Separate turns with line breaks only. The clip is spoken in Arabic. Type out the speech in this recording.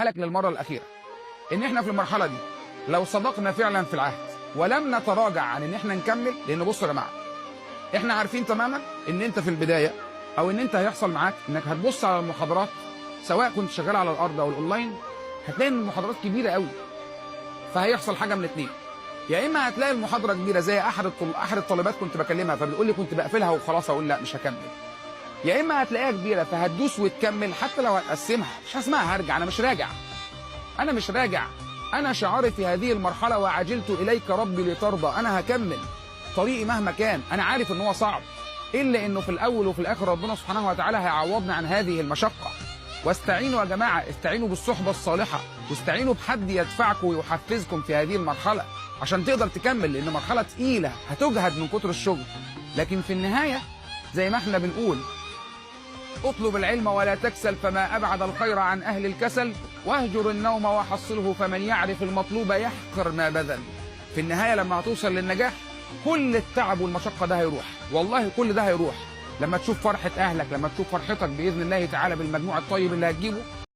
بقولها لك للمره الاخيره ان احنا في المرحله دي لو صدقنا فعلا في العهد ولم نتراجع عن ان احنا نكمل، لان بصوا يا جماعه احنا عارفين تماما ان انت في البدايه او ان انت هيحصل معاك انك هتبص على المحاضرات، سواء كنت شغال على الارض او الاونلاين، هتلاقي ان المحاضرات كبيره قوي. فهيحصل حاجه من الاثنين، يا اما هتلاقي المحاضره كبيره زي احد الطالبات كنت بكلمها فبتقول لي كنت بقفلها وخلاص اقول لا مش هكمل، يا اما هتلاقيها كبيره فهتدوس وتكمل حتى لو هتقسمها. مش اسمها هرجع، انا مش راجع، انا شعاري في هذه المرحله وعجلت اليك ربي لترضى. انا هكمل طريقي مهما كان، انا عارف ان هو صعب، الا انه في الاول وفي الاخر ربنا سبحانه وتعالى هيعوضنا عن هذه المشقه. واستعينوا يا جماعه، استعينوا بالصحبه الصالحه، واستعينوا بحد يدفعكم ويحفزكم في هذه المرحله عشان تقدر تكمل، لان مرحله تقيله هتجهد من كتر الشغل. لكن في النهايه زي ما احنا بنقول اطلب العلم ولا تكسل، فما ابعد الخير عن اهل الكسل، واهجر النوم وحصله، فمن يعرف المطلوب يحقر ما بذل. في النهايه لما هتوصل للنجاح كل التعب والمشقه ده هيروح، والله كل ده هيروح لما تشوف فرحه اهلك، لما تشوف فرحتك باذن الله تعالى بالمجموع الطيب اللي هتجيبه.